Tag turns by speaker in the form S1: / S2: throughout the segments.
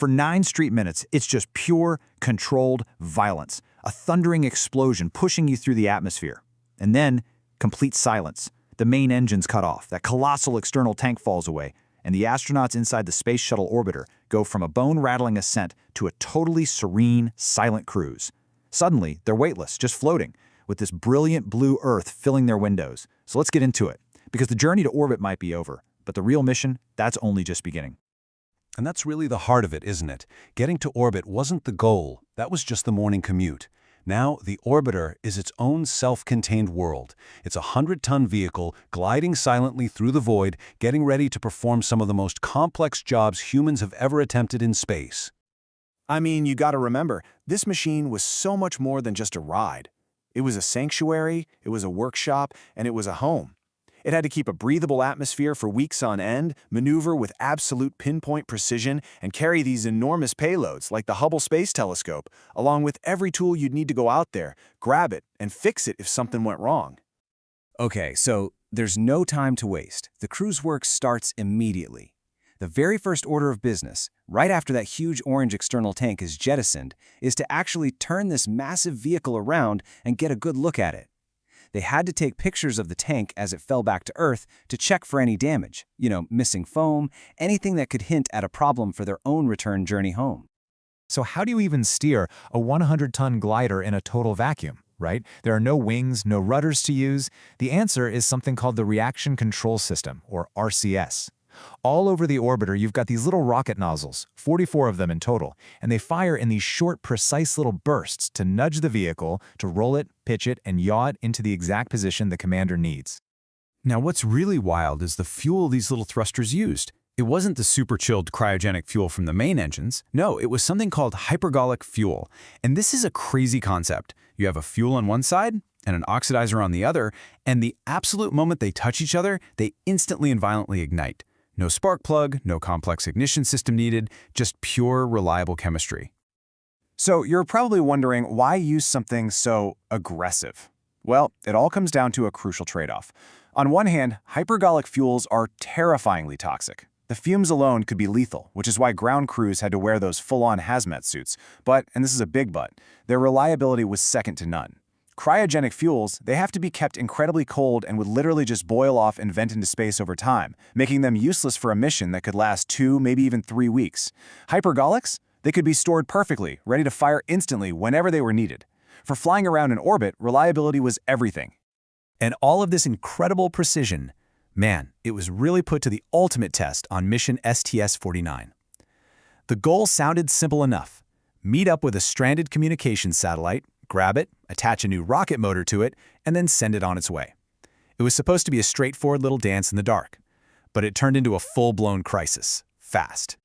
S1: For 9 straight minutes, it's just pure, controlled violence. A thundering explosion pushing you through the atmosphere. And then, complete silence. The main engine's cut off, that colossal external tank falls away, and the astronauts inside the Space Shuttle orbiter go from a bone-rattling ascent to a totally serene, silent cruise. Suddenly, they're weightless, just floating, with this brilliant blue Earth filling their windows. So let's get into it, because the journey to orbit might be over, but the real mission, that's only just beginning.
S2: And that's really the heart of it, isn't it? Getting to orbit wasn't the goal. That was just the morning commute. Now, the orbiter is its own self-contained world. It's a 100-ton vehicle gliding silently through the void, getting ready to perform some of the most complex jobs humans have ever attempted in space.
S3: I mean, you gotta remember, this machine was so much more than just a ride. It was a sanctuary, it was a workshop, and it was a home. It had to keep a breathable atmosphere for weeks on end, maneuver with absolute pinpoint precision, and carry these enormous payloads like the Hubble Space Telescope, along with every tool you'd need to go out there, grab it, and fix it if something went wrong.
S4: Okay, so there's no time to waste. The crew's work starts immediately. The very first order of business, right after that huge orange external tank is jettisoned, is to actually turn this massive vehicle around and get a good look at it. They had to take pictures of the tank as it fell back to Earth to check for any damage, missing foam, anything that could hint at a problem for their own return journey home.
S5: So how do you even steer a 100-ton glider in a total vacuum, right? There are no wings, no rudders to use. The answer is something called the Reaction Control System, or RCS. All over the orbiter, you've got these little rocket nozzles, 44 of them in total, and they fire in these short, precise little bursts to nudge the vehicle, to roll it, pitch it, and yaw it into the exact position the commander needs.
S1: Now, what's really wild is the fuel these little thrusters used. It wasn't the super-chilled cryogenic fuel from the main engines. No, it was something called hypergolic fuel. And this is a crazy concept. You have a fuel on one side and an oxidizer on the other, and the absolute moment they touch each other, they instantly and violently ignite. No spark plug, no complex ignition system needed, just pure, reliable chemistry.
S3: So you're probably wondering, why use something so aggressive? Well, it all comes down to a crucial trade-off. On one hand, hypergolic fuels are terrifyingly toxic. The fumes alone could be lethal, which is why ground crews had to wear those full-on hazmat suits. But, and this is a big but, their reliability was second to none. Cryogenic fuels, they have to be kept incredibly cold and would literally just boil off and vent into space over time, making them useless for a mission that could last 2, maybe even 3 weeks. Hypergolics? They could be stored perfectly, ready to fire instantly whenever they were needed. For flying around in orbit, reliability was everything.
S1: And all of this incredible precision, man, it was really put to the ultimate test on mission STS-49. The goal sounded simple enough. Meet up with a stranded communications satellite, grab it, attach a new rocket motor to it, and then send it on its way. It was supposed to be a straightforward little dance in the dark, but it turned into a full-blown crisis, fast.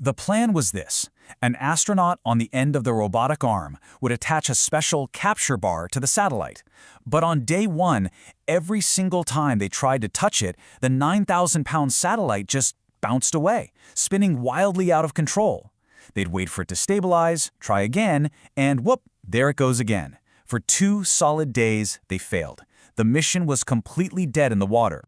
S6: The plan was this. An astronaut on the end of the robotic arm would attach a special capture bar to the satellite. But on day 1, every single time they tried to touch it, the 9,000-pound satellite just bounced away, spinning wildly out of control. They'd wait for it to stabilize, try again, and whoop, there it goes again. For 2 solid days, they failed. The mission was completely dead in the water.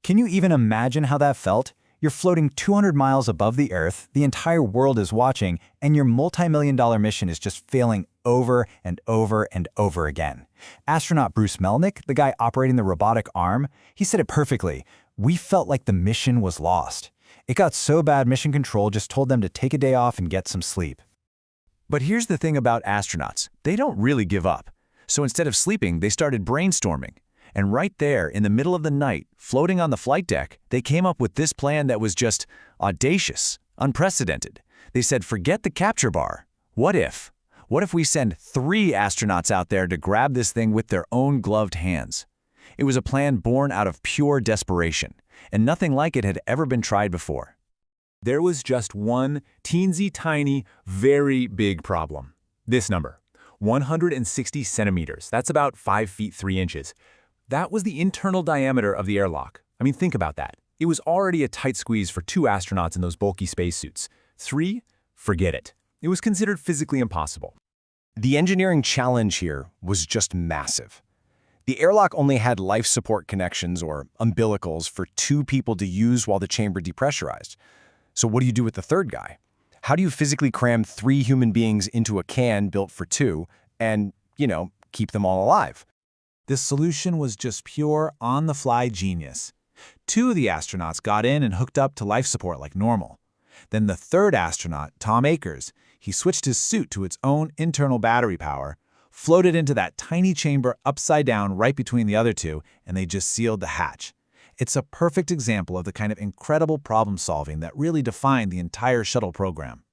S5: Can you even imagine how that felt? You're floating 200 miles above the Earth, the entire world is watching, and your multi-million-dollar mission is just failing over and over and over again. Astronaut Bruce Melnick, the guy operating the robotic arm, he said it perfectly. We felt like the mission was lost. It got so bad Mission Control just told them to take a day off and get some sleep.
S1: But here's the thing about astronauts. They don't really give up. So instead of sleeping, they started brainstorming. And right there, in the middle of the night, floating on the flight deck, they came up with this plan that was just audacious, unprecedented. They said, forget the capture bar. What if? What if we send 3 astronauts out there to grab this thing with their own gloved hands? It was a plan born out of pure desperation, and nothing like it had ever been tried before.
S7: There was just one teensy-tiny, very big problem. This number, 160 centimeters. That's about 5 feet 3 inches. That was the internal diameter of the airlock. I mean, think about that. It was already a tight squeeze for 2 astronauts in those bulky spacesuits. 3? Forget it. It was considered physically impossible.
S3: The engineering challenge here was just massive. The airlock only had life support connections, or umbilicals, for 2 people to use while the chamber depressurized. So what do you do with the third guy? How do you physically cram 3 human beings into a can built for 2 and, keep them all alive?
S1: This solution was just pure on-the-fly genius. 2 of the astronauts got in and hooked up to life support like normal. Then the third astronaut, Tom Akers, he switched his suit to its own internal battery power, floated into that tiny chamber upside down right between the other 2, and they just sealed the hatch. It's a perfect example of the kind of incredible problem-solving that really defined the entire shuttle program.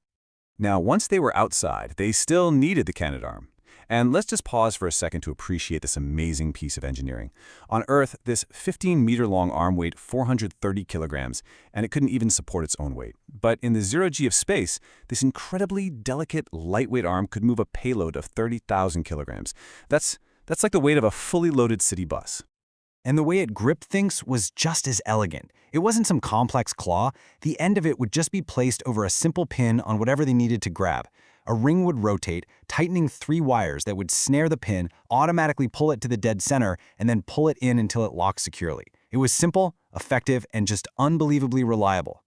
S2: Now, once they were outside, they still needed the Canadarm. And let's just pause for a second to appreciate this amazing piece of engineering. On Earth, this 15-meter-long arm weighed 430 kilograms, and it couldn't even support its own weight. But in the zero-G of space, this incredibly delicate, lightweight arm could move a payload of 30,000 kilograms. That's like the weight of a fully loaded city bus.
S4: And the way it gripped things was just as elegant. It wasn't some complex claw. The end of it would just be placed over a simple pin on whatever they needed to grab. A ring would rotate, tightening 3 wires that would snare the pin, automatically pull it to the dead center, and then pull it in until it locked securely. It was simple, effective, and just unbelievably reliable.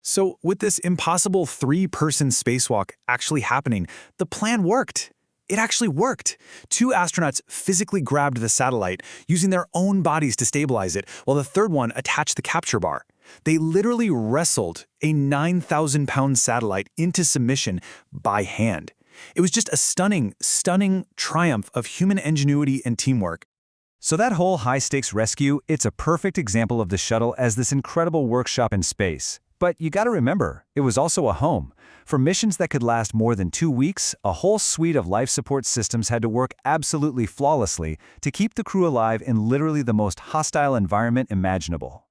S1: So with this impossible 3-person spacewalk actually happening, the plan worked. It actually worked. 2 astronauts physically grabbed the satellite, using their own bodies to stabilize it, while the third one attached the capture bar. They literally wrestled a 9,000-pound satellite into submission by hand. It was just a stunning, stunning triumph of human ingenuity and teamwork.
S5: So that whole high-stakes rescue, it's a perfect example of the shuttle as this incredible workshop in space. But you gotta remember, it was also a home. For missions that could last more than 2 weeks, a whole suite of life support systems had to work absolutely flawlessly to keep the crew alive in literally the most hostile environment imaginable.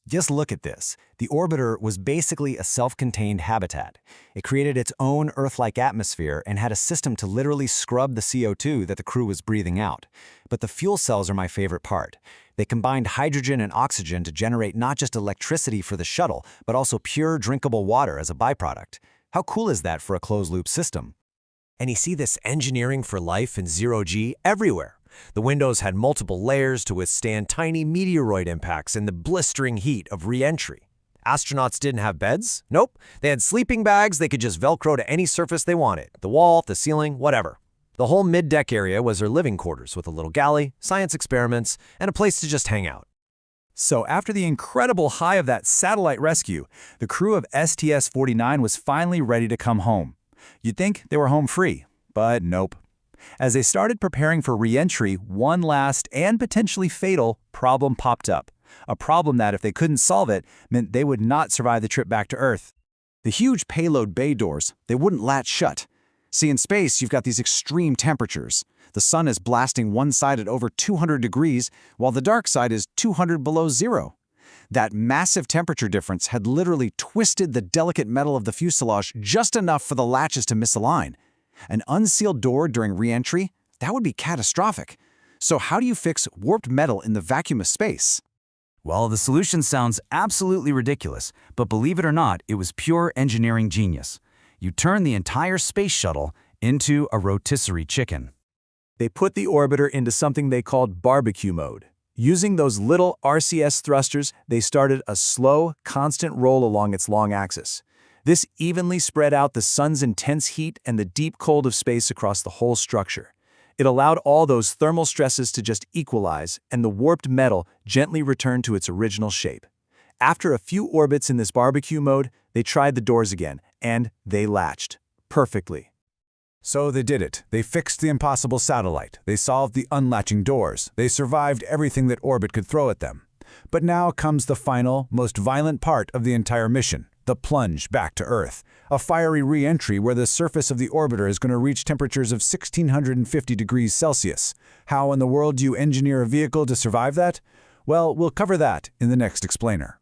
S4: Just look at this. The orbiter was basically a self-contained habitat. It created its own Earth-like atmosphere and had a system to literally scrub the CO2 that the crew was breathing out. But the fuel cells are my favorite part. They combined hydrogen and oxygen to generate not just electricity for the shuttle, but also pure drinkable water as a byproduct. How cool is that for a closed-loop system? And you see this engineering for life in zero-G everywhere. The windows had multiple layers to withstand tiny meteoroid impacts in the blistering heat of re-entry. Astronauts didn't have beds? Nope. They had sleeping bags they could just Velcro to any surface they wanted. The wall, the ceiling, whatever. The whole mid-deck area was their living quarters with a little galley, science experiments, and a place to just hang out.
S1: So after the incredible high of that satellite rescue, the crew of STS-49 was finally ready to come home. You'd think they were home free, but nope. As they started preparing for re-entry, one last and potentially fatal problem popped up. A problem that, if they couldn't solve it, meant they would not survive the trip back to Earth. The huge payload bay doors, they wouldn't latch shut. See, in space, you've got these extreme temperatures. The sun is blasting one side at over 200 degrees, while the dark side is 200 below zero. That massive temperature difference had literally twisted the delicate metal of the fuselage just enough for the latches to misalign. An unsealed door during re-entry? That would be catastrophic. So how do you fix warped metal in the vacuum of space?
S8: Well, the solution sounds absolutely ridiculous, but believe it or not, it was pure engineering genius. You turn the entire space shuttle into a rotisserie chicken.
S1: They put the orbiter into something they called barbecue mode. Using those little RCS thrusters, they started a slow, constant roll along its long axis. This evenly spread out the sun's intense heat and the deep cold of space across the whole structure. It allowed all those thermal stresses to just equalize, and the warped metal gently returned to its original shape. After a few orbits in this barbecue mode, they tried the doors again, and they latched perfectly.
S2: So they did it. They fixed the impossible satellite. They solved the unlatching doors. They survived everything that orbit could throw at them. But now comes the final, most violent part of the entire mission. The plunge back to Earth, a fiery re-entry where the surface of the orbiter is going to reach temperatures of 1,650 degrees Celsius. How in the world do you engineer a vehicle to survive that? Well, we'll cover that in the next explainer.